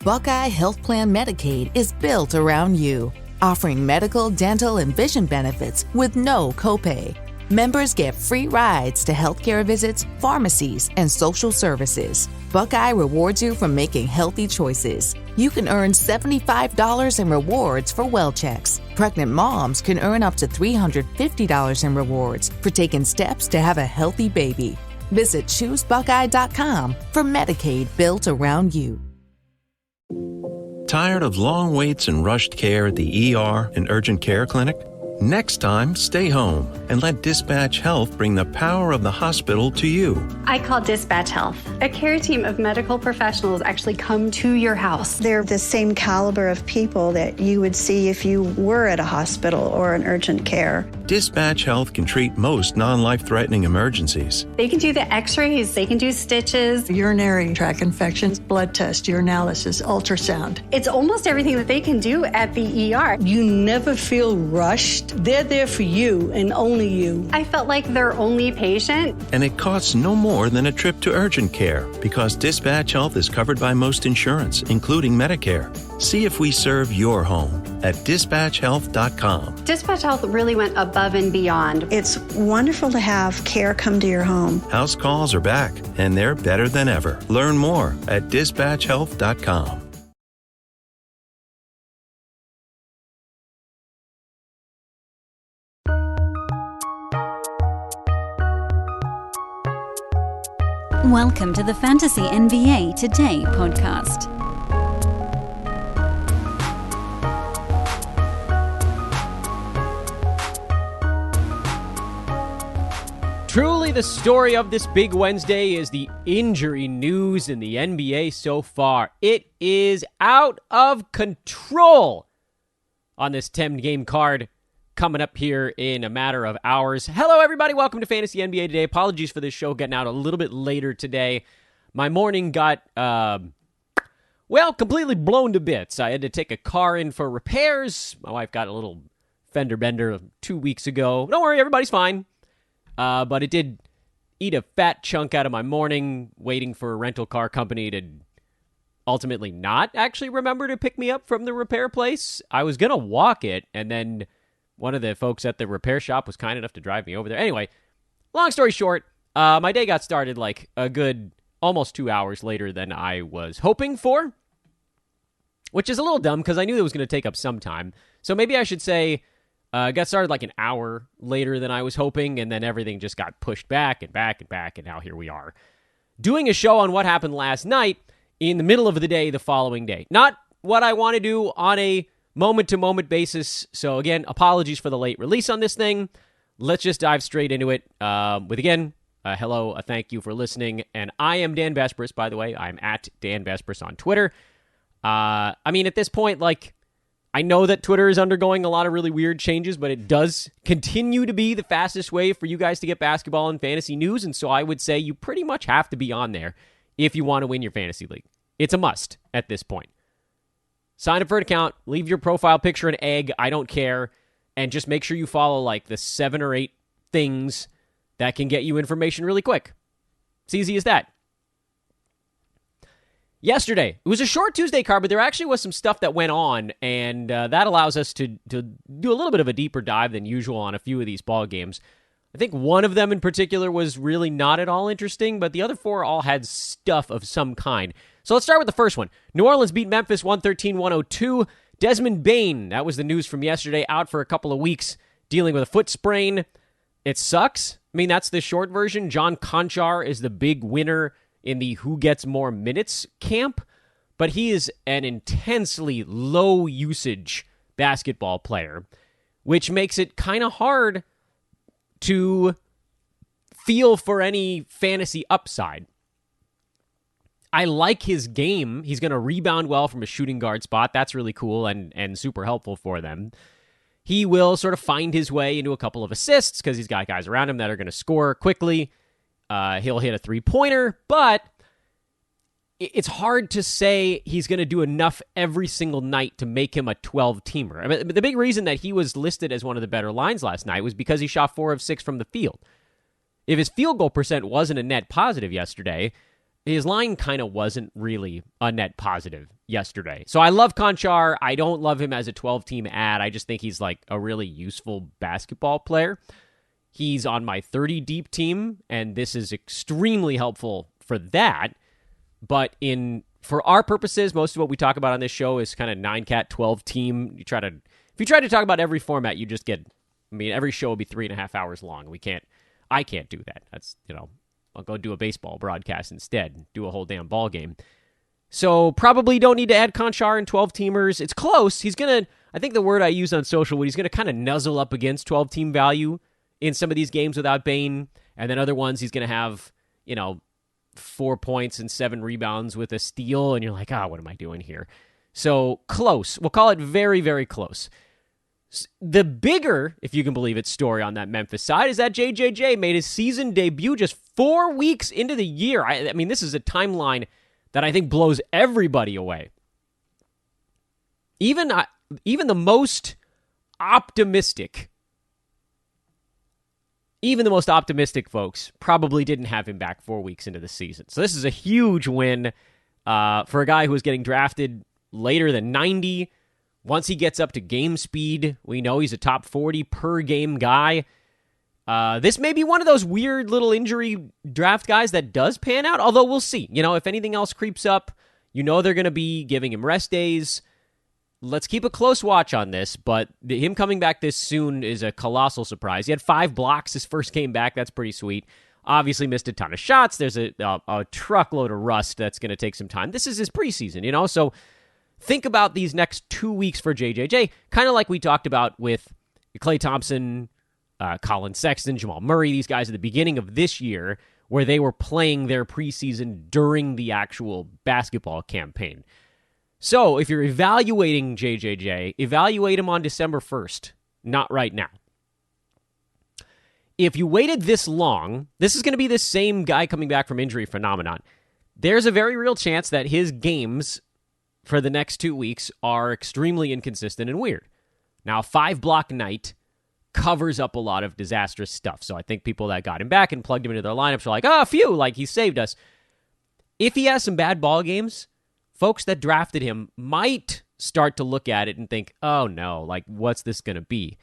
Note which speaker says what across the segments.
Speaker 1: Buckeye Health Plan Medicaid is built around you, offering medical, dental, and vision benefits with no copay. Members get free rides to healthcare visits, pharmacies, and social services. Buckeye rewards you for making healthy choices. You can earn $75 in rewards for well checks. Pregnant moms can earn up to $350 in rewards for taking steps to have a healthy baby. Visit ChooseBuckeye.com for Medicaid built around you.
Speaker 2: Tired of long waits and rushed care at the ER and urgent care clinic? Next time, stay home and let Dispatch Health bring the power of the hospital to you.
Speaker 3: I call Dispatch Health. A care team of medical professionals actually come to your house.
Speaker 4: They're the same caliber of people that you would see if you were at a hospital or an urgent care.
Speaker 2: Dispatch Health can treat most non-life-threatening emergencies.
Speaker 3: They can do the x-rays, they can do stitches.
Speaker 5: Urinary tract infections, blood test, urinalysis, ultrasound.
Speaker 3: It's almost everything that they can do at the ER.
Speaker 6: You never feel rushed. They're there for you and only you.
Speaker 3: I felt like their only patient.
Speaker 2: And it costs no more than a trip to urgent care because Dispatch Health is covered by most insurance, including Medicare. See if we serve your home at dispatchhealth.com.
Speaker 3: Dispatch Health really went above and beyond.
Speaker 4: It's wonderful to have care come to your home.
Speaker 2: House calls are back, and they're better than ever. Learn more at dispatchhealth.com.
Speaker 7: Welcome to the Fantasy NBA Today podcast.
Speaker 8: Truly, the story of this big Wednesday is the injury news in the NBA so far. It is out of control on this 10-game card coming up here in a matter of hours. Hello, everybody. Welcome to Fantasy NBA Today. Apologies for this show getting out a little bit later today. My morning got, completely blown to bits. I had to take a car in for repairs. My wife got a little fender bender 2 weeks ago. Don't worry, everybody's fine. But it did eat a fat chunk out of my morning waiting for a rental car company to ultimately not actually remember to pick me up from the repair place. I was going to walk it, and then one of the folks at the repair shop was kind enough to drive me over there. Anyway, long story short, my day got started like a good almost 2 hours later than I was hoping for, which is a little dumb because I knew it was going to take up some time. So maybe I should say got started like an hour later than I was hoping, and then everything just got pushed back and back and back, and now here we are doing a show on what happened last night in the middle of the day the following day. Not what I want to do on a moment-to-moment basis. So again, apologies for the late release on this thing. Let's just dive straight into it with, again, hello, a thank you for listening. And I am Dan Vespris, by the way. I'm at Dan Vespris on Twitter. I mean, at this point, like, I know that Twitter is undergoing a lot of really weird changes, but it does continue to be the fastest way for you guys to get basketball and fantasy news. And so I would say you pretty much have to be on there if you want to win your fantasy league. It's a must at this point. Sign up for an account, leave your profile picture an egg, I don't care, and just make sure you follow like the 7 or 8 things that can get you information really quick. It's easy as that. Yesterday, it was a short Tuesday card, but there actually was some stuff that went on, and that allows us to do a little bit of a deeper dive than usual on a few of these ball games. I think one of them in particular was really not at all interesting, but the other 4 all had stuff of some kind. So let's start with the first one. New Orleans beat Memphis 113-102. Desmond Bane, that was the news from yesterday, out for a couple of weeks, dealing with a foot sprain. It sucks. I mean, that's the short version. John Conchar is the big winner in the who gets more minutes camp, but he is an intensely low-usage basketball player, which makes it kind of hard to feel for any fantasy upside. I like his game. He's going to rebound well from a shooting guard spot. That's really cool and super helpful for them. He will sort of find his way into a couple of assists because he's got guys around him that are going to score quickly. He'll hit a three-pointer, but it's hard to say he's going to do enough every single night to make him a 12-teamer. I mean, the big reason that he was listed as one of the better lines last night was because he shot 4 of 6 from the field. If his field goal percent wasn't a net positive yesterday, his line kind of wasn't really a net positive yesterday. So I love Konchar. I don't love him as a 12-team ad. I just think he's like a really useful basketball player. He's on my 30-deep team, and this is extremely helpful for that. But for our purposes, most of what we talk about on this show is kind of 9-cat, 12-team. If you try to talk about every format, you just get, every show will be 3.5 hours long. I can't do that. That's, I'll go do a baseball broadcast instead, do a whole damn ball game. So probably don't need to add Konchar in 12-teamers. It's close. I think the word I use on social, he's going to kind of nuzzle up against 12-team value in some of these games without Bane. And then other ones he's going to have, 4 points and 7 rebounds with a steal. And you're like, what am I doing here? So close. We'll call it very, very close. The bigger, if you can believe it, story on that Memphis side is that JJJ made his season debut just 4 weeks into the year. This is a timeline that I think blows everybody away. Even the most optimistic folks probably didn't have him back 4 weeks into the season. So this is a huge win for a guy who was getting drafted later than 90. Once he gets up to game speed, we know he's a top 40 per game guy. This may be one of those weird little injury draft guys that does pan out, although we'll see. If anything else creeps up, they're going to be giving him rest days. Let's keep a close watch on this, but him coming back this soon is a colossal surprise. He had 5 blocks his first game back. That's pretty sweet. Obviously missed a ton of shots. There's a truckload of rust that's going to take some time. This is his preseason, so think about these next 2 weeks for JJJ, kind of like we talked about with Klay Thompson, Colin Sexton, Jamal Murray, these guys at the beginning of this year, where they were playing their preseason during the actual basketball campaign. So if you're evaluating JJJ, evaluate him on December 1st, not right now. If you waited this long, this is going to be the same guy coming back from injury phenomenon. There's a very real chance that his games for the next 2 weeks are extremely inconsistent and weird. Now, 5-block night covers up a lot of disastrous stuff. So I think people that got him back and plugged him into their lineups are like, phew, like he saved us. If he has some bad ball games, folks that drafted him might start to look at it and think, oh no, like what's this going to be?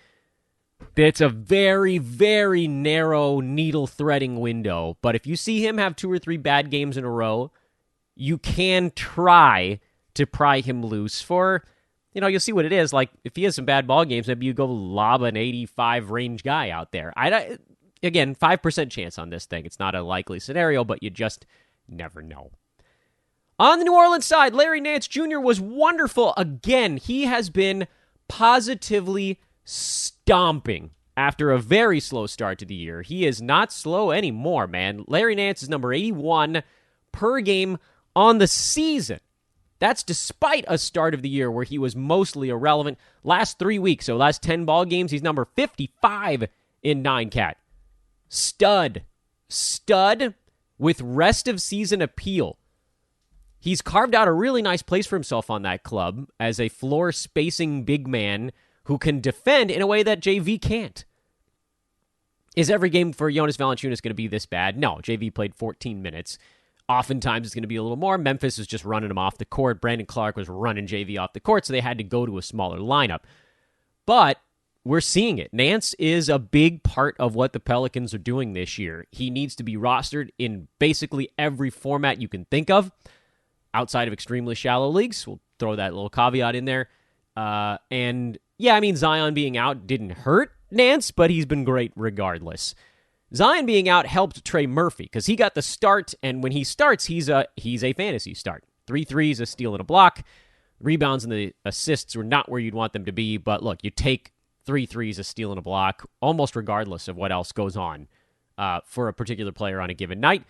Speaker 8: It's a very, very narrow needle threading window. But if you see him have 2 or 3 bad games in a row, you can try to pry him loose for, you'll see what it is. Like, if he has some bad ball games, maybe you go lob an 85 range guy out there. Again, 5% chance on this thing. It's not a likely scenario, but you just never know. On the New Orleans side, Larry Nance Jr. was wonderful again. He has been positively stomping after a very slow start to the year. He is not slow anymore, man. Larry Nance is number 81 per game on the season. That's despite a start of the year where he was mostly irrelevant. Last 3 weeks, so last 10 ball games, he's number 55 in 9-cat. Stud with rest of season appeal. He's carved out a really nice place for himself on that club as a floor spacing big man who can defend in a way that JV can't. Is every game for Jonas Valanciunas going to be this bad? No, JV played 14 minutes. Oftentimes it's going to be a little more. Memphis is just running him off the court. Brandon Clark was running JV off the court, so they had to go to a smaller lineup. But we're seeing it. Nance is a big part of what the Pelicans are doing this year. He needs to be rostered in basically every format you can think of, outside of extremely shallow leagues. We'll throw that little caveat in there. And yeah, Zion being out didn't hurt Nance, but he's been great regardless. Zion being out helped Trey Murphy because he got the start, and when he starts, he's a fantasy start. 3 threes, a steal, and a block. Rebounds and the assists were not where you'd want them to be, but look, you take 3 threes, a steal, and a block, almost regardless of what else goes on for a particular player on a given night.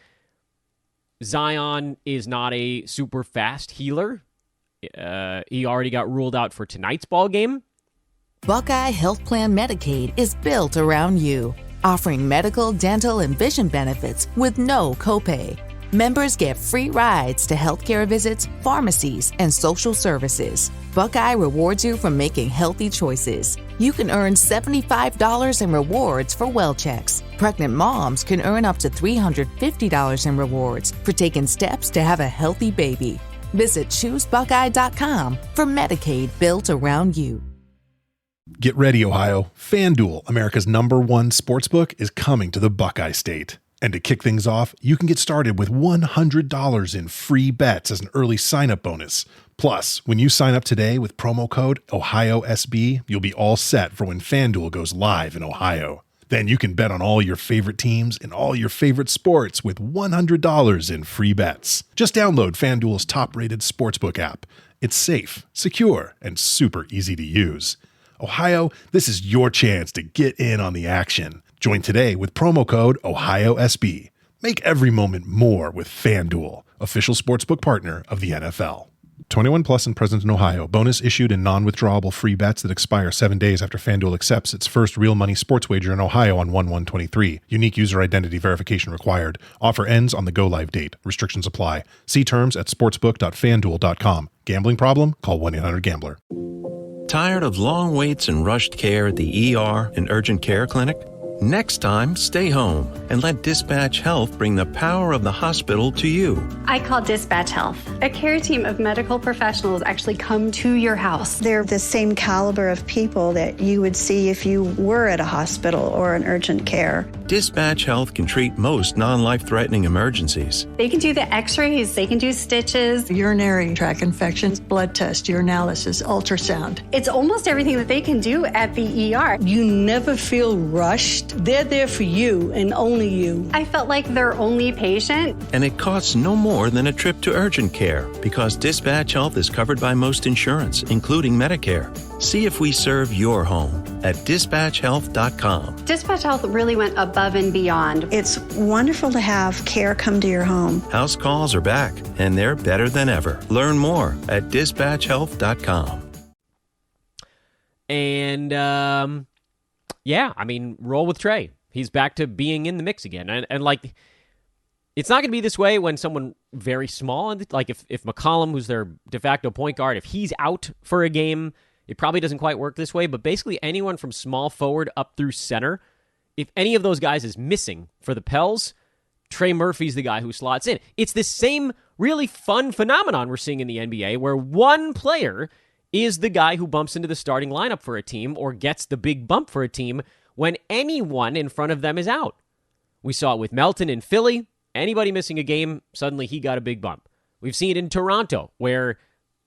Speaker 8: Zion is not a super fast healer. He already got ruled out for tonight's ball game.
Speaker 1: Buckeye Health Plan Medicaid is built around you, offering medical, dental, and vision benefits with no copay. Members get free rides to healthcare visits, pharmacies, and social services. Buckeye rewards you for making healthy choices. You can earn $75 in rewards for well checks. Pregnant moms can earn up to $350 in rewards for taking steps to have a healthy baby. Visit ChooseBuckeye.com for Medicaid built around you.
Speaker 9: Get ready, Ohio. FanDuel, America's #1 sportsbook, is coming to the Buckeye State. And to kick things off, you can get started with $100 in free bets as an early sign-up bonus. Plus, when you sign up today with promo code OhioSB, you'll be all set for when FanDuel goes live in Ohio. Then you can bet on all your favorite teams and all your favorite sports with $100 in free bets. Just download FanDuel's top-rated sportsbook app. It's safe, secure, and super easy to use. Ohio, this is your chance to get in on the action. Join today with promo code OhioSB. Make every moment more with FanDuel, official sportsbook partner of the NFL. 21 plus and present in Ohio. Bonus issued in non-withdrawable free bets that expire 7 days after FanDuel accepts its first real money sports wager in Ohio on 1/1/23. Unique user identity verification required. Offer ends on the go-live date. Restrictions apply. See terms at sportsbook.fanduel.com. Gambling problem? Call 1-800-GAMBLER.
Speaker 2: Tired of long waits and rushed care at the ER and urgent care clinic? Next time, stay home and let Dispatch Health bring the power of the hospital to you.
Speaker 3: I call Dispatch Health. A care team of medical professionals actually come to your house.
Speaker 4: They're the same caliber of people that you would see if you were at a hospital or an urgent care.
Speaker 2: Dispatch Health can treat most non-life-threatening emergencies.
Speaker 3: They can do the x-rays, they can do stitches.
Speaker 5: Urinary tract infections, blood test, urinalysis, ultrasound.
Speaker 3: It's almost everything that they can do at the ER.
Speaker 6: You never feel rushed. They're there for you and only you.
Speaker 3: I felt like their only patient.
Speaker 2: And it costs no more than a trip to urgent care because Dispatch Health is covered by most insurance, including Medicare. See if we serve your home at dispatchhealth.com.
Speaker 3: Dispatch Health really went above and beyond.
Speaker 4: It's wonderful to have care come to your home.
Speaker 2: House calls are back, and they're better than ever. Learn more at dispatchhealth.com.
Speaker 8: And, yeah, I mean, roll with Trey. He's back to being in the mix again. And like, it's not going to be this way when someone very small, like if McCollum, who's their de facto point guard, if he's out for a game, it probably doesn't quite work this way. But basically anyone from small forward up through center, if any of those guys is missing for the Pels, Trey Murphy's the guy who slots in. It's this same really fun phenomenon we're seeing in the NBA where one player is the guy who bumps into the starting lineup for a team or gets the big bump for a team when anyone in front of them is out. We saw it with Melton in Philly. Anybody missing a game, suddenly he got a big bump. We've seen it in Toronto, where,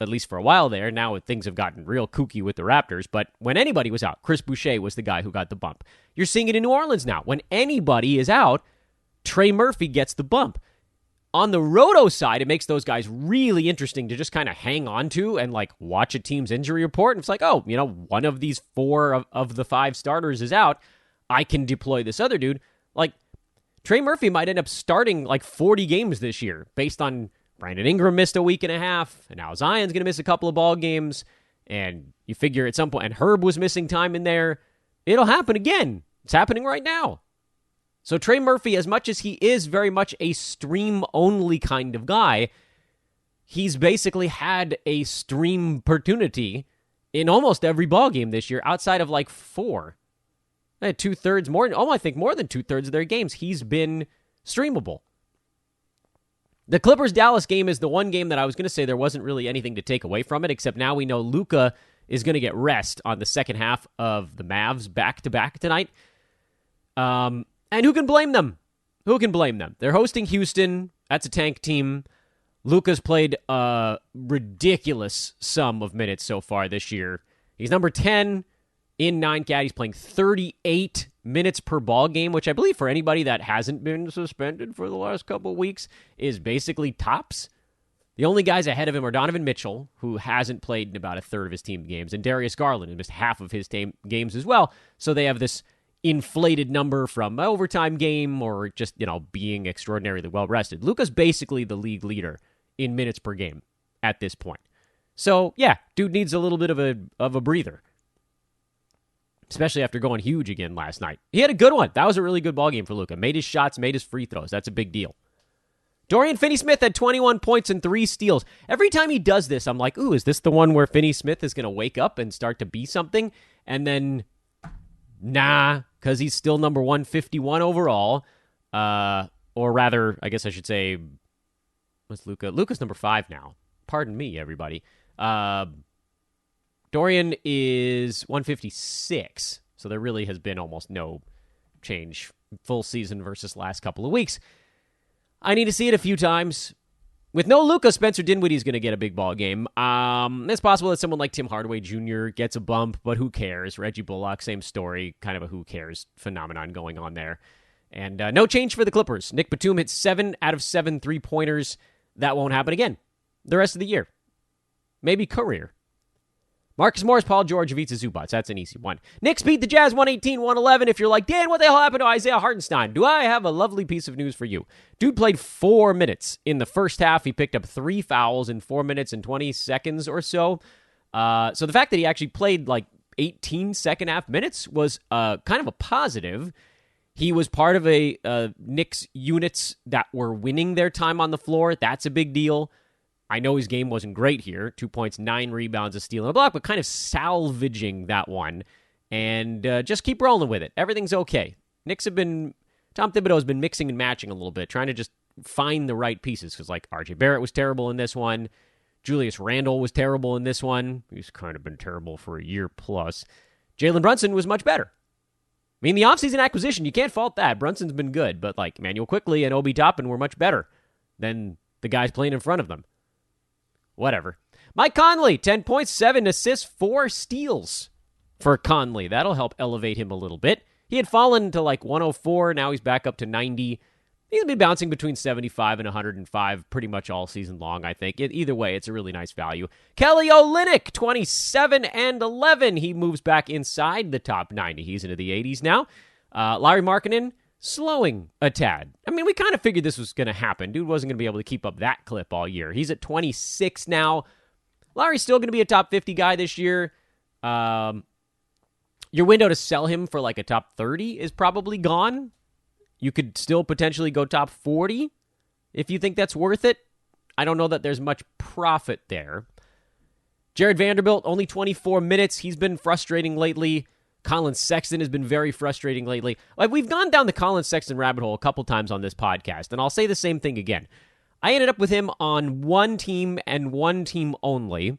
Speaker 8: at least for a while there, now things have gotten real kooky with the Raptors, but when anybody was out, Chris Boucher was the guy who got the bump. You're seeing it in New Orleans now. When anybody is out, Trey Murphy gets the bump. On the Roto side, it makes those guys really interesting to just kind of hang on to and like watch a team's injury report. And it's like, oh, one of these 4 of the 5 starters is out. I can deploy this other dude. Like, Trey Murphy might end up starting like 40 games this year based on Brandon Ingram missed a week and a half, and now Zion's going to miss a couple of ball games. And you figure at some point, and Herb was missing time in there. It'll happen again. It's happening right now. So Trey Murphy, as much as he is very much a stream-only kind of guy, he's basically had a stream opportunity in almost every ballgame this year, outside of like 4. I think more than 2/3 of their games, he's been streamable. The Clippers-Dallas game is the one game that I was going to say there wasn't really anything to take away from it, except now we know Luka is going to get rest on the second half of the Mavs back-to-back tonight. And who can blame them? Who can blame them? They're hosting Houston. That's a tank team. Luka's played a ridiculous sum of minutes so far this year. He's number 10 in 9-cat. He's playing 38 minutes per ball game, which I believe for anybody that hasn't been suspended for the last couple of weeks is basically tops. The only guys ahead of him are Donovan Mitchell, who hasn't played in about a third of his team games, and Darius Garland, who missed half of his games as well. So they have this inflated number from overtime game or just, being extraordinarily well-rested. Luka's basically the league leader in minutes per game at this point. So, yeah, dude needs a little bit of a breather, especially after going huge again last night. He had a good one. That was a really good ball game for Luka. Made his shots, made his free throws. That's a big deal. Dorian Finney-Smith had 21 points and 3 steals. Every time he does this, I'm like, ooh, is this the one where Finney-Smith is going to wake up and start to be something? And then, nah, because he's still number 151 overall. Or rather, I guess I should say, what's Luka? Luka's number 5 now. Pardon me, everybody. Dorian is 156, so there really has been almost no change full season versus last couple of weeks. I need to see it a few times. With no Luka, Spencer Dinwiddie's going to get a big ball game. It's possible that someone like Tim Hardaway Jr. gets a bump, but who cares? Reggie Bullock, same story, kind of a who cares phenomenon going on there. And no change for the Clippers. Nick Batum hit 7 out of 7 3-pointers. That won't happen again the rest of the year. Maybe career. Marcus Morris, Paul George, Ivica Zubac. That's an easy one. Knicks beat the Jazz 118-111. If you're like, Dan, what the hell happened to Isaiah Hartenstein? Do I have a lovely piece of news for you? Dude played 4 minutes in the first half. He picked up 3 fouls in 4 minutes and 20 seconds or so. So the fact that he actually played like 18 second half minutes was kind of a positive. He was part of a Knicks units that were winning their time on the floor. That's a big deal. I know his game wasn't great here. 2 points, 9 rebounds, a steal, and a block, but kind of salvaging that one. And just keep rolling with it. Everything's okay. Tom Thibodeau has been mixing and matching a little bit, trying to just find the right pieces. Because like RJ Barrett was terrible in this one. Julius Randle was terrible in this one. He's kind of been terrible for a year plus. Jalen Brunson was much better. I mean, the offseason acquisition, you can't fault that. Brunson's been good, but like Emmanuel Quickley and Obi Toppin were much better than the guys playing in front of them. Whatever. Mike Conley, 10 points, 7 assists, 4 steals for Conley. That'll help elevate him a little bit. He had fallen to like 104. Now he's back up to 90. He's been bouncing between 75 and 105 pretty much all season long, I think. Either way, it's a really nice value. Kelly Olynyk, 27 and 11. He moves back inside the top 90. He's into the 80s now. Lauri Markkanen, slowing a tad. I mean, we kind of figured this was going to happen. Dude wasn't going to be able to keep up that clip all year. He's at 26 now. Lauri's still going to be a top 50 guy this year. Your window to sell him for like a top 30 is probably gone. You could still potentially go top 40 if you think that's worth it. I don't know that there's much profit there. Jared Vanderbilt, only 24 minutes. He's been frustrating lately. Colin Sexton has been very frustrating lately. Like, we've gone down the Colin Sexton rabbit hole a couple times on this podcast, and I'll say the same thing again. I ended up with him on one team and one team only.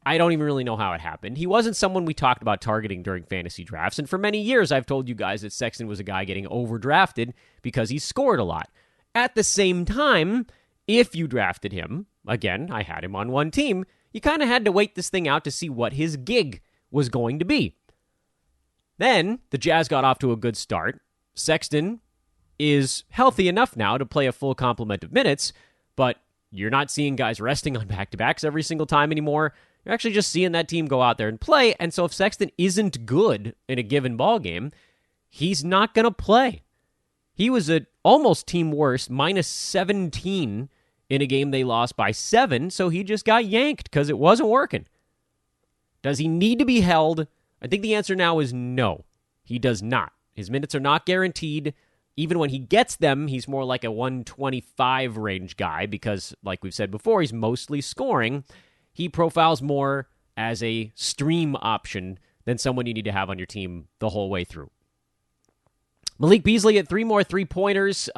Speaker 8: I don't even really know how it happened. He wasn't someone we talked about targeting during fantasy drafts, and for many years I've told you guys that Sexton was a guy getting overdrafted because he scored a lot. At the same time, if you drafted him, again, I had him on one team, you kind of had to wait this thing out to see what his gig was going to be. Then, the Jazz got off to a good start. Sexton is healthy enough now to play a full complement of minutes, but you're not seeing guys resting on back-to-backs every single time anymore. You're actually just seeing that team go out there and play, and so if Sexton isn't good in a given ball game, he's not going to play. He was at almost team worst, minus 17 in a game they lost by 7, so he just got yanked because it wasn't working. Does he need to be held? I think the answer now is no. He does not. His minutes are not guaranteed. Even when he gets them, he's more like a 125 range guy because, like we've said before, he's mostly scoring. He profiles more as a stream option than someone you need to have on your team the whole way through. Malik Beasley at 3 more 3-pointers.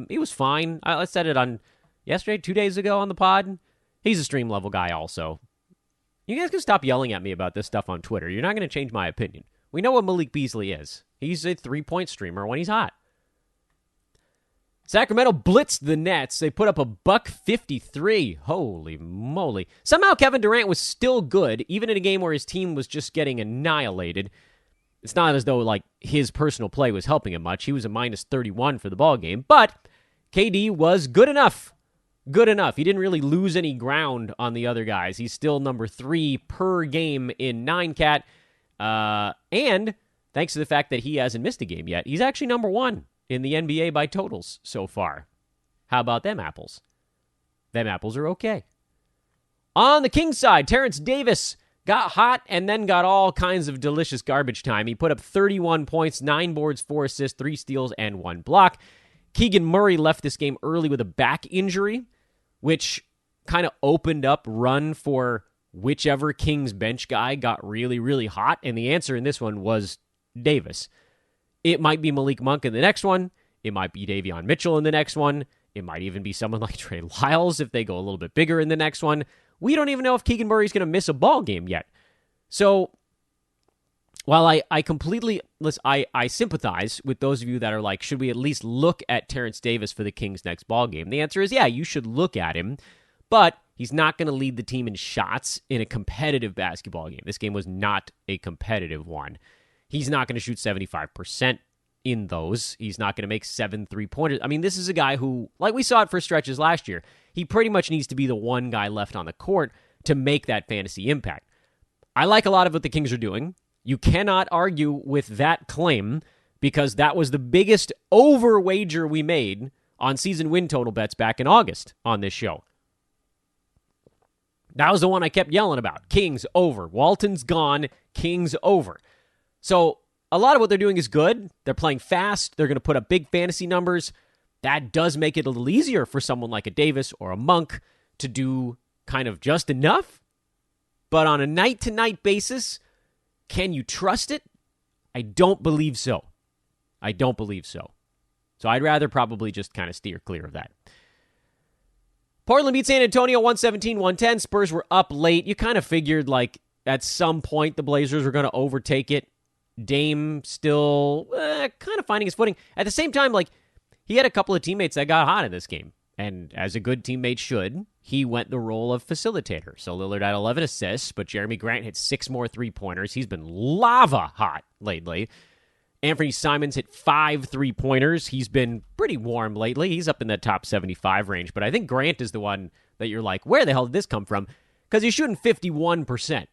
Speaker 8: He was fine. I said it on yesterday, 2 days ago on the pod. He's a stream level guy also. You guys can stop yelling at me about this stuff on Twitter. You're not going to change my opinion. We know what Malik Beasley is. He's a 3-point streamer when he's hot. Sacramento blitzed the Nets. They put up a $153. Holy moly. Somehow Kevin Durant was still good, even in a game where his team was just getting annihilated. It's not as though like his personal play was helping him much. He was a minus 31 for the ball game, but KD was good enough. Good enough. He didn't really lose any ground on the other guys. He's still number 3 per game in 9-cat. And thanks to the fact that he hasn't missed a game yet, he's actually number 1 in the NBA by totals so far. How about them apples? Them apples are okay. On the Kings side, Terrence Davis got hot and then got all kinds of delicious garbage time. He put up 31 points, 9 boards, 4 assists, 3 steals, and 1 block. Keegan Murray left this game early with a back injury, which kind of opened up run for whichever Kings bench guy got really, really hot. And the answer in this one was Davis. It might be Malik Monk in the next one. It might be Davion Mitchell in the next one. It might even be someone like Trey Lyles if they go a little bit bigger in the next one. We don't even know if Keegan Murray's going to miss a ball game yet. So while I completely, I sympathize with those of you that are like, should we at least look at Terrence Davis for the Kings' next ball game? The answer is, yeah, you should look at him, but he's not going to lead the team in shots in a competitive basketball game. This game was not a competitive one. He's not going to shoot 75% in those. He's not going to make 7 3-pointers. I mean, this is a guy who, like we saw it for stretches last year, he pretty much needs to be the one guy left on the court to make that fantasy impact. I like a lot of what the Kings are doing. You cannot argue with that claim because that was the biggest over wager we made on season win total bets back in August on this show. That was the one I kept yelling about. Kings over. Walton's gone. Kings over. So a lot of what they're doing is good. They're playing fast. They're going to put up big fantasy numbers. That does make it a little easier for someone like a Davis or a Monk to do kind of just enough. But on a night-to-night basis, can you trust it? I don't believe so. So I'd rather probably just kind of steer clear of that. Portland beat San Antonio 117-110. Spurs were up late. You kind of figured like at some point the Blazers were going to overtake it. Dame still kind of finding his footing. At the same time, like he had a couple of teammates that got hot in this game. And as a good teammate should, he went the role of facilitator. So Lillard had 11 assists, but Jeremy Grant hit 6 more 3-pointers. He's been lava hot lately. Anthony Simons hit 5 3-pointers. He's been pretty warm lately. He's up in the top 75 range. But I think Grant is the one that you're like, where the hell did this come from? Because he's shooting 51%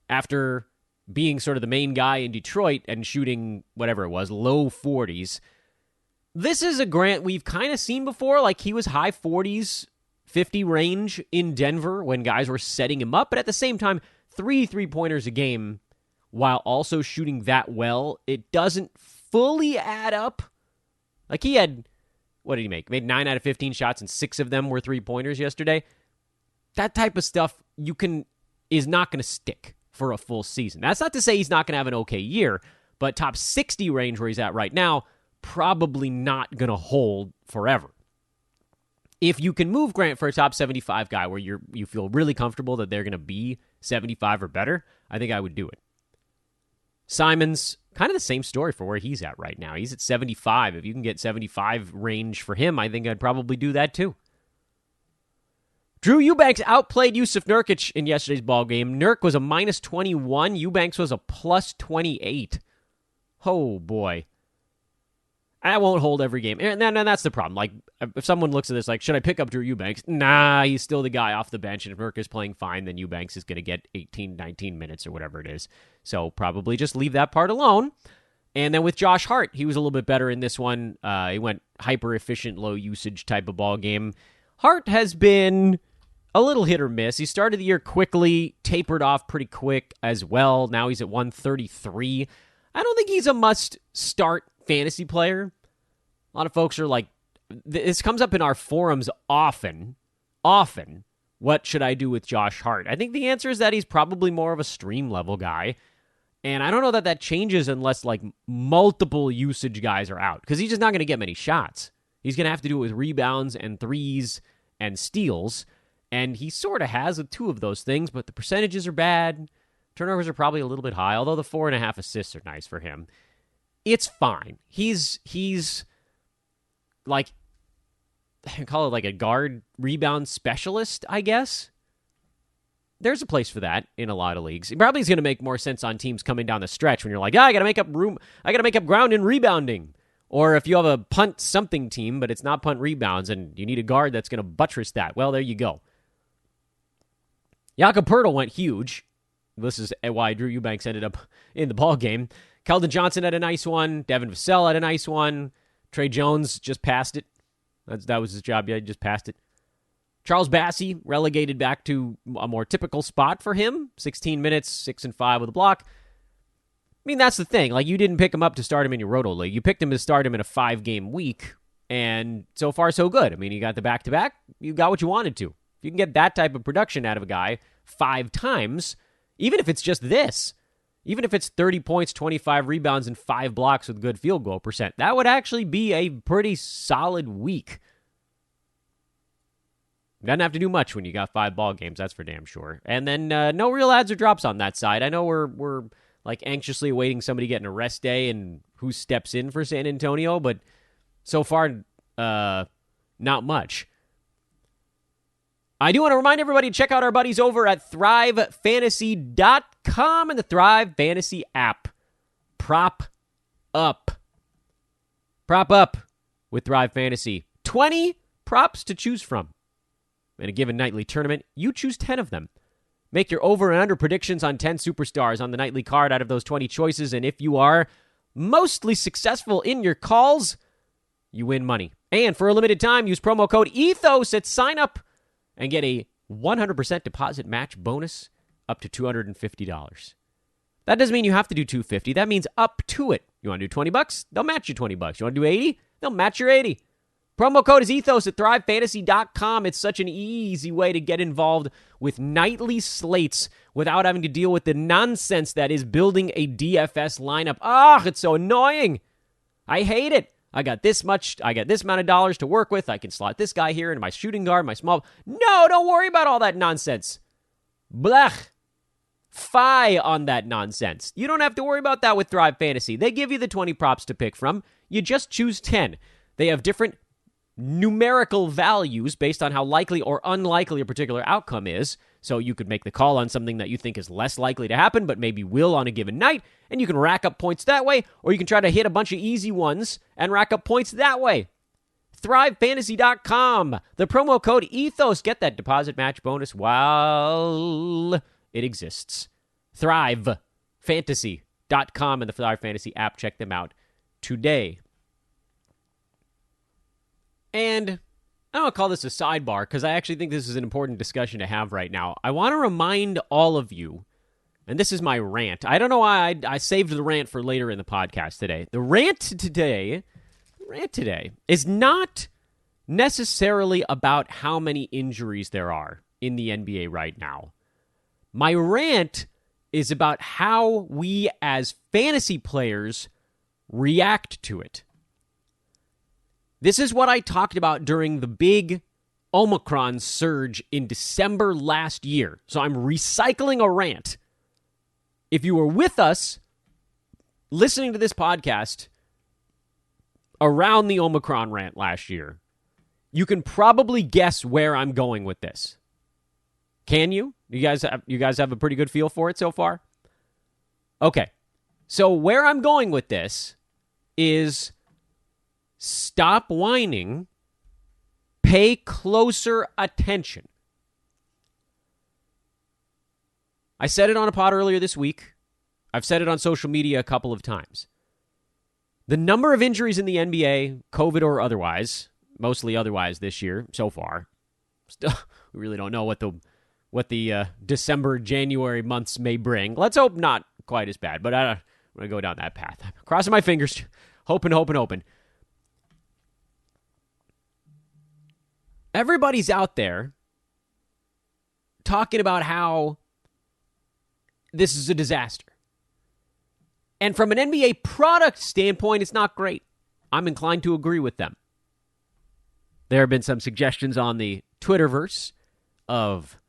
Speaker 8: after being sort of the main guy in Detroit and shooting whatever it was, low 40s. This is a Grant we've kind of seen before. Like he was high 40s, 50 range in Denver when guys were setting him up. But at the same time, 3 3-pointers a game while also shooting that well, it doesn't fully add up. Like he had, what did he make? Made 9 out of 15 shots and 6 of them were 3-pointers yesterday. That type of stuff is not going to stick for a full season. That's not to say he's not going to have an okay year, but top 60 range where he's at right now, probably not going to hold forever. If you can move Grant for a top 75 guy where you feel really comfortable that they're going to be 75 or better, I think I would do it. Simons, kind of the same story for where he's at right now. He's at 75. If you can get 75 range for him, I think I'd probably do that too. Drew Eubanks outplayed Yusuf Nurkic in yesterday's ball game. Nurk was a minus 21. Eubanks was a plus 28. Oh, boy. I won't hold every game. And that's the problem. Like, if someone looks at this like, should I pick up Drew Eubanks? Nah, he's still the guy off the bench. And if Nurk is playing fine, then Eubanks is going to get 18, 19 minutes or whatever it is. So probably just leave that part alone. And then with Josh Hart, he was a little bit better in this one. He went hyper-efficient, low-usage type of ball game. Hart has been a little hit or miss. He started the year quickly, tapered off pretty quick as well. Now he's at 133. I don't think he's a must-start fantasy player. A lot of folks are like, this comes up in our forums often. What should I do with Josh Hart? I think the answer is that he's probably more of a stream level guy. And I don't know that changes unless like multiple usage guys are out, because he's just not going to get many shots. He's going to have to do it with rebounds and threes and steals. And he sort of has 2 of those things, but the percentages are bad. Turnovers are probably a little bit high, although the 4.5 assists are nice for him. It's fine. He's like, I call it like a guard rebound specialist, I guess. There's a place for that in a lot of leagues. It probably is going to make more sense on teams coming down the stretch when you're like, I got to make up ground in rebounding. Or if you have a punt something team, but it's not punt rebounds, and you need a guard that's going to buttress that. Well, there you go. Jakob Poeltl went huge. This is why Drew Eubanks ended up in the ball game. Keldon Johnson had a nice one. Devin Vassell had a nice one. Trey Jones just passed it. That was his job. Yeah, he just passed it. Charles Bassey relegated back to a more typical spot for him. 16 minutes, 6 and 5 with a block. I mean, that's the thing. Like, you didn't pick him up to start him in your Roto League. You picked him to start him in a 5-game week. And so far, so good. I mean, you got the back-to-back. You got what you wanted to. If you can get that type of production out of a guy 5 times, even if it's just this, even if it's 30 points, 25 rebounds, and 5 blocks with good field goal percent, that would actually be a pretty solid week. Doesn't have to do much when you got 5 ball games, that's for damn sure. And then no real adds or drops on that side. I know we're like anxiously awaiting somebody getting a rest day and who steps in for San Antonio, but so far, not much. I do want to remind everybody to check out our buddies over at ThriveFantasy.com and the Thrive Fantasy app. Prop up. Prop up with Thrive Fantasy. 20 props to choose from. In a given nightly tournament, you choose 10 of them. Make your over and under predictions on 10 superstars on the nightly card out of those 20 choices, and if you are mostly successful in your calls, you win money. And for a limited time, use promo code ETHOS at sign up and get a 100% deposit match bonus up to $250. That doesn't mean you have to do $250. That means up to it. You want to do $20? They'll match you $20. You want to do $80? They'll match your $80. Promo code is ETHOS at ThriveFantasy.com. It's such an easy way to get involved with nightly slates without having to deal with the nonsense that is building a DFS lineup. It's so annoying. I hate it. I got this amount of dollars to work with. I can slot this guy here into my shooting guard, my small. No, don't worry about all that nonsense. Blech. Fie on that nonsense. You don't have to worry about that with Thrive Fantasy. They give you the 20 props to pick from. You just choose 10. They have different numerical values based on how likely or unlikely a particular outcome is. So you could make the call on something that you think is less likely to happen, but maybe will on a given night, and you can rack up points that way, or you can try to hit a bunch of easy ones and rack up points that way. ThriveFantasy.com. The promo code ETHOS. Get that deposit match bonus while it exists. ThriveFantasy.com and the Thrive Fantasy app. Check them out today. And I don't want to call this a sidebar because I actually think this is an important discussion to have right now. I want to remind all of you, and this is my rant. I don't know why I saved the rant for later in the podcast today. The rant today is not necessarily about how many injuries there are in the NBA right now. My rant is about how we as fantasy players react to it. This is what I talked about during the big Omicron surge in December last year. So I'm recycling a rant. If you were with us listening to this podcast around the Omicron rant last year, you can probably guess where I'm going with this. Can you? You guys have a pretty good feel for it so far? Okay. So where I'm going with this is stop whining, pay closer attention. I said it on a pod earlier this week. I've said it on social media a couple of times. The number of injuries in the NBA, COVID or otherwise, mostly otherwise this year so far. Still, we really don't know what the December, January months may bring. Let's hope not quite as bad, but I'm going to go down that path. I'm crossing my fingers, hoping. Everybody's out there talking about how this is a disaster. And from an NBA product standpoint, it's not great. I'm inclined to agree with them. There have been some suggestions on the Twitterverse of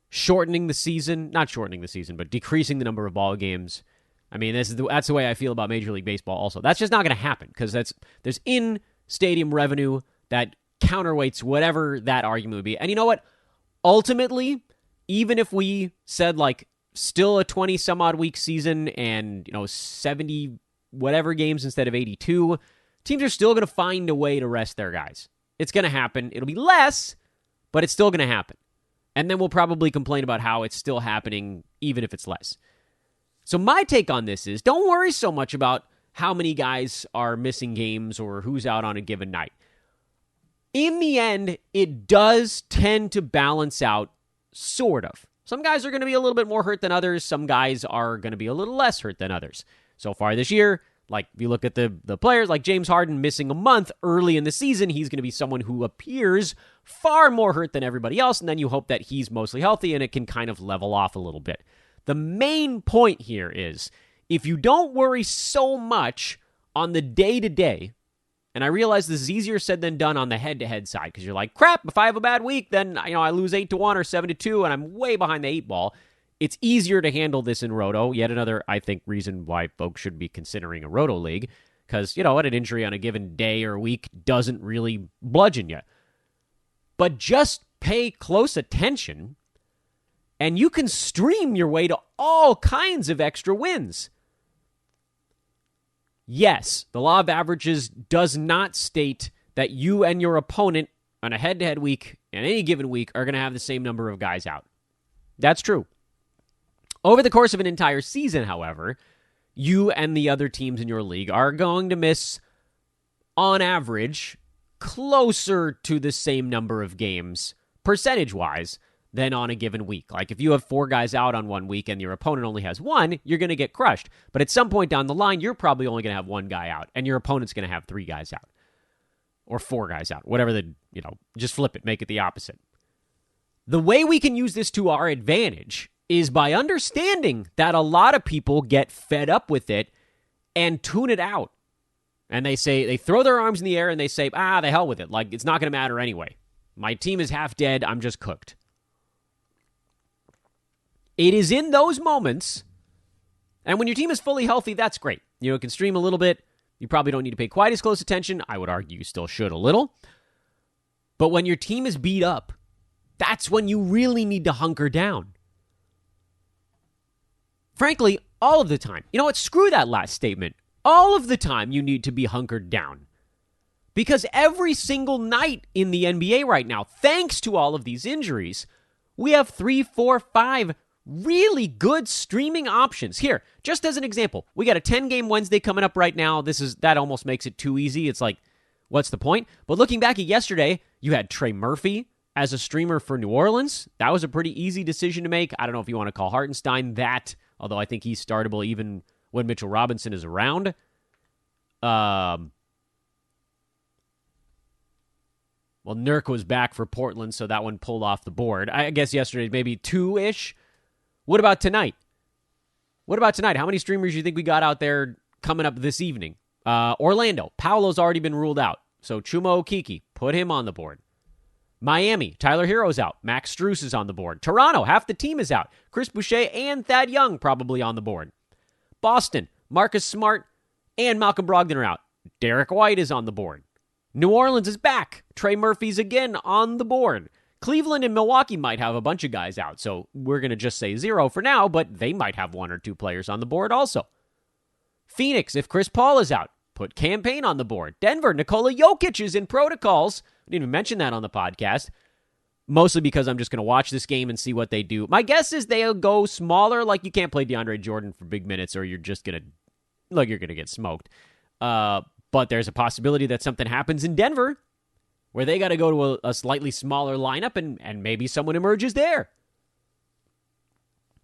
Speaker 8: shortening the season, not shortening the season, but decreasing the number of ball games. I mean, that's the way I feel about Major League Baseball also. That's just not going to happen because there's in-stadium revenue that counterweights whatever that argument would be. And you know what? Ultimately, even if we said like still a 20 some odd week season and 70 whatever games instead of 82, teams are still going to find a way to rest their guys. It's going to happen. It'll be less, but it's still going to happen. And then we'll probably complain about how it's still happening even if it's less. So my take on this is don't worry so much about how many guys are missing games or who's out on a given night. In the end, it does tend to balance out, sort of. Some guys are going to be a little bit more hurt than others. Some guys are going to be a little less hurt than others. So far this year, Like, if you look at the players, like James Harden missing a month early in the season, he's going to be someone who appears far more hurt than everybody else, and then you hope that he's mostly healthy and it can kind of level off a little bit. The main point here is, if you don't worry so much on the day-to-day, and I realize this is easier said than done on the head-to-head side, because you're like, crap, if I have a bad week, then I lose 8-1 or 7-2, and I'm way behind the 8 ball. It's easier to handle this in Roto. Yet another, I think, reason why folks should be considering a Roto league, because, an injury on a given day or week doesn't really bludgeon you. But just pay close attention, and you can stream your way to all kinds of extra wins. Yes, the law of averages does not state that you and your opponent on a head-to-head week, in any given week, are going to have the same number of guys out. That's true. Over the course of an entire season, however, you and the other teams in your league are going to miss, on average, closer to the same number of games, percentage-wise, than on a given week. Like, if you have 4 guys out on one week and your opponent only has 1, you're going to get crushed. But at some point down the line, you're probably only going to have 1 guy out, and your opponent's going to have 3 guys out. Or 4 guys out. Whatever just flip it, make it the opposite. The way we can use this to our advantage is by understanding that a lot of people get fed up with it and tune it out. And they throw their arms in the air and they say, the hell with it. Like, it's not going to matter anyway. My team is half dead. I'm just cooked. It is in those moments, and when your team is fully healthy, that's great. It can stream a little bit. You probably don't need to pay quite as close attention. I would argue you still should a little. But when your team is beat up, that's when you really need to hunker down. Frankly, all of the time. You know what? Screw that last statement. All of the time you need to be hunkered down. Because every single night in the NBA right now, thanks to all of these injuries, we have 3, 4, 5 really good streaming options. Here, just as an example, we got a 10-game Wednesday coming up right now. That almost makes it too easy. It's like, what's the point? But looking back at yesterday, you had Trey Murphy as a streamer for New Orleans. That was a pretty easy decision to make. I don't know if you want to call Hartenstein that, although I think he's startable even when Mitchell Robinson is around. Well, Nurk was back for Portland, so that one pulled off the board. I guess yesterday maybe 2-ish. What about tonight? How many streamers do you think we got out there coming up this evening? Orlando. Paolo's already been ruled out. So Chuma Okeke, put him on the board. Miami. Tyler Hero's out. Max Strus is on the board. Toronto. Half the team is out. Chris Boucher and Thad Young probably on the board. Boston. Marcus Smart and Malcolm Brogdon are out. Derek White is on the board. New Orleans is back. Trey Murphy's again on the board. Cleveland and Milwaukee might have a bunch of guys out, so we're going to just say 0 for now, but they might have 1 or 2 players on the board also. Phoenix, if Chris Paul is out, put Cam Payne on the board. Denver, Nikola Jokic is in protocols. I didn't even mention that on the podcast, mostly because I'm just going to watch this game and see what they do. My guess is they'll go smaller, like you can't play DeAndre Jordan for big minutes or you're just going to, you're going to get smoked. But there's a possibility that something happens in Denver where they got to go to a slightly smaller lineup and maybe someone emerges there.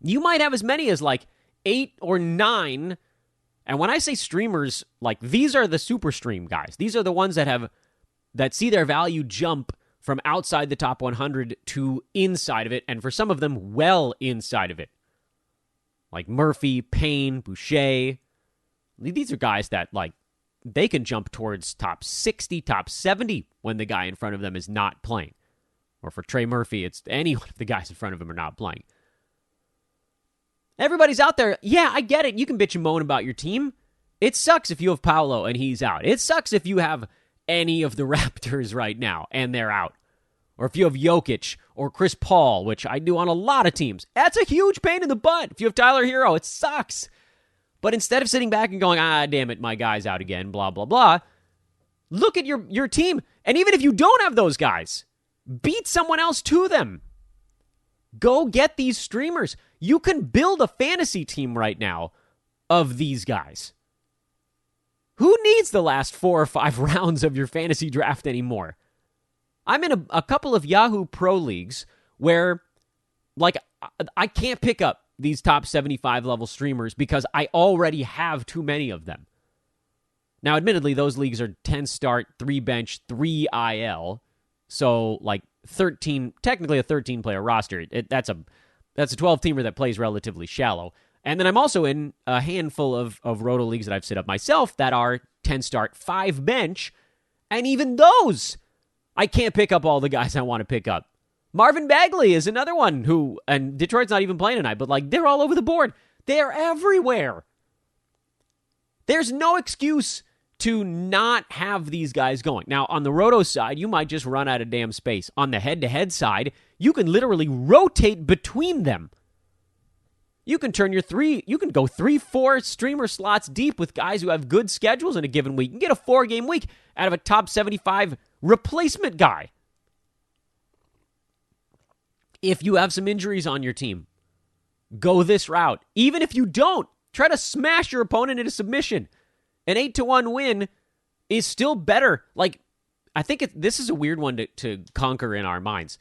Speaker 8: You might have as many as 8 or 9. And when I say streamers, these are the super stream guys. These are the ones that see their value jump from outside the top 100 to inside of it. And for some of them, well inside of it. Like Murphy, Payne, Boucher. These are guys that they can jump towards top 60, top 70 when the guy in front of them is not playing. Or for Trey Murphy, it's any one of the guys in front of him are not playing. Everybody's out there. Yeah, I get it. You can bitch and moan about your team. It sucks if you have Paolo and he's out. It sucks if you have any of the Raptors right now and they're out. Or if you have Jokic or Chris Paul, which I do on a lot of teams. That's a huge pain in the butt. If you have Tyler Hero, it sucks. But instead of sitting back and going, damn it, my guy's out again, blah, blah, blah, look at your team. And even if you don't have those guys, beat someone else to them. Go get these streamers. You can build a fantasy team right now of these guys. Who needs the last 4 or 5 rounds of your fantasy draft anymore? I'm in a couple of Yahoo Pro leagues where, I can't pick up these top 75 level streamers because I already have too many of them. Now, admittedly, those leagues are 10 start, 3 bench, 3 IL. So, like 13, technically a 13-player roster. That's a 12-teamer that plays relatively shallow. And then I'm also in a handful of roto leagues that I've set up myself that are 10 start, 5 bench. And even those, I can't pick up all the guys I want to pick up. Marvin Bagley is another one who, and Detroit's not even playing tonight, but like they're all over the board. They're everywhere. There's no excuse to not have these guys going. Now, on the roto side, you might just run out of damn space. On the head-to-head side, you can literally rotate between them. You can go 3-4 streamer slots deep with guys who have good schedules in a given week. You can get a 4-game week out of a top 75 replacement guy. If you have some injuries on your team, go this route. Even if you don't, try to smash your opponent into submission. An 8-1 win is still better. Like, I think this is a weird one to conquer in our minds.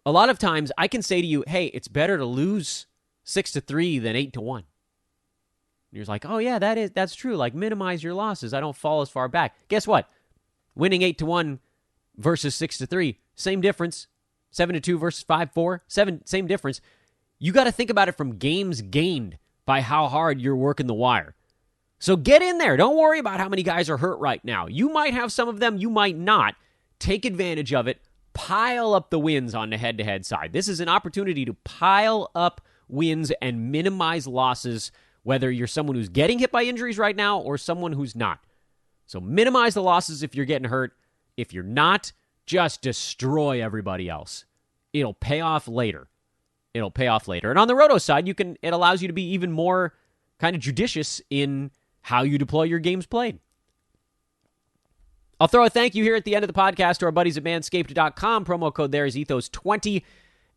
Speaker 8: A lot of times, I can say to you, hey, it's better to lose 6-3 than 8-1. And you're like, oh yeah, that's true. Like, minimize your losses. I don't fall as far back. Guess what? Winning 8-1 versus 6-3, same difference. 7-2 versus 5-4, same difference. You got to think about it from games gained by how hard you're working the wire. So get in there. Don't worry about how many guys are hurt right now. You might have some of them. You might not. Take advantage of it. Pile up the wins on the head-to-head side. This is an opportunity to pile up wins and minimize losses, whether you're someone who's getting hit by injuries right now or someone who's not. So minimize the losses if you're getting hurt. If you're not, just destroy everybody else. It'll pay off later. And on the roto side, it allows you to be even more kind of judicious in how you deploy your games played. I'll throw a thank you here at the end of the podcast to our buddies at Manscaped.com. Promo code there is Ethos20.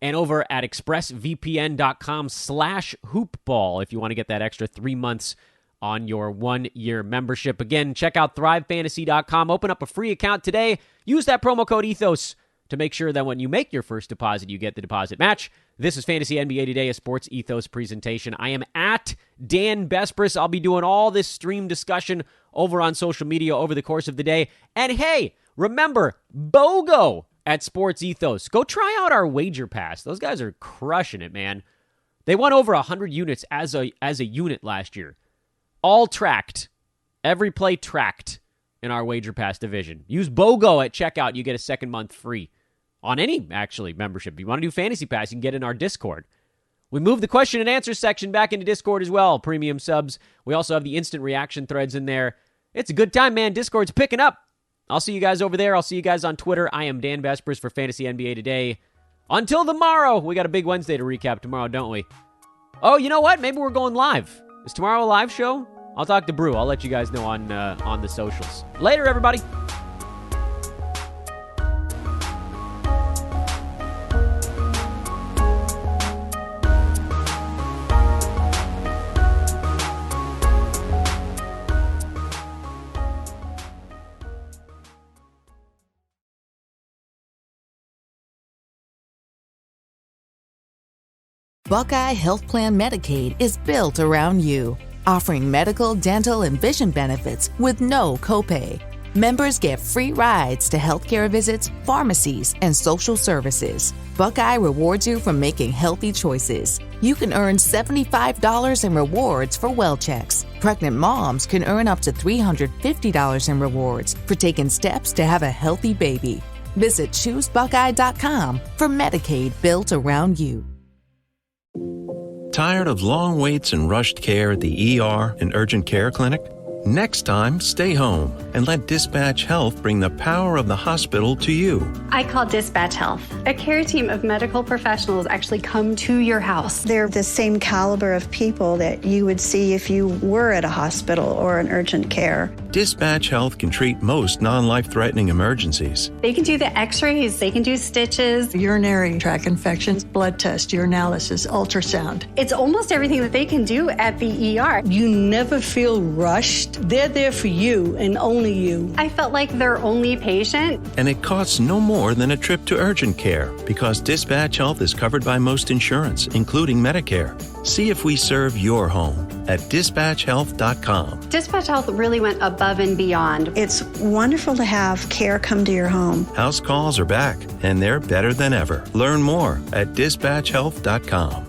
Speaker 8: And over at ExpressVPN.com/hoopball if you want to get that extra 3 months on your 1-year membership. Again, check out ThriveFantasy.com. Open up a free account today. Use that promo code Ethos to make sure that when you make your first deposit, you get the deposit match. This is Fantasy NBA Today, a Sports Ethos presentation. I am at Dan Besbris. I'll be doing all this stream discussion over on social media over the course of the day. And hey, remember, BOGO at Sports Ethos. Go try out our Wager Pass. Those guys are crushing it, man. They won over 100 units as a unit last year. All tracked. Every play tracked in our Wager Pass division. Use BOGO at checkout. You get a second month free. On any, actually, membership. If you want to do Fantasy Pass, you can get in our Discord. We moved the question and answer section back into Discord as well. Premium subs. We also have the instant reaction threads in there. It's a good time, man. Discord's picking up. I'll see you guys over there. I'll see you guys on Twitter. I am Dan Besbris for Fantasy NBA Today. Until tomorrow. We got a big Wednesday to recap tomorrow, don't we? Oh, you know what? Maybe we're going live. Is tomorrow a live show? I'll talk to Brew. I'll let you guys know on the socials. Later, everybody.
Speaker 1: Buckeye Health Plan Medicaid is built around you, offering medical, dental, and vision benefits with no copay. Members get free rides to healthcare visits, pharmacies, and social services. Buckeye rewards you for making healthy choices. You can earn $75 in rewards for well checks. Pregnant moms can earn up to $350 in rewards for taking steps to have a healthy baby. Visit ChooseBuckeye.com for Medicaid built around you.
Speaker 2: Tired of long waits and rushed care at the ER and urgent care clinic? Next time, stay home and let Dispatch Health bring the power of the hospital to you.
Speaker 3: I call Dispatch Health. A care team of medical professionals actually come to your house.
Speaker 4: They're the same caliber of people that you would see if you were at a hospital or an urgent care.
Speaker 2: Dispatch Health can treat most non-life-threatening emergencies.
Speaker 3: They can do the x-rays, they can do stitches,
Speaker 5: urinary tract infections, blood test, urinalysis, ultrasound.
Speaker 3: It's almost everything that they can do at the ER.
Speaker 6: You never feel rushed. They're there for you and only you.
Speaker 3: I felt like their only patient.
Speaker 2: And it costs no more than a trip to urgent care because Dispatch Health is covered by most insurance, including Medicare. See if we serve your home at dispatchhealth.com.
Speaker 3: Dispatch Health really went above and beyond.
Speaker 4: It's wonderful to have care come to your home.
Speaker 2: House calls are back, and they're better than ever. Learn more at dispatchhealth.com.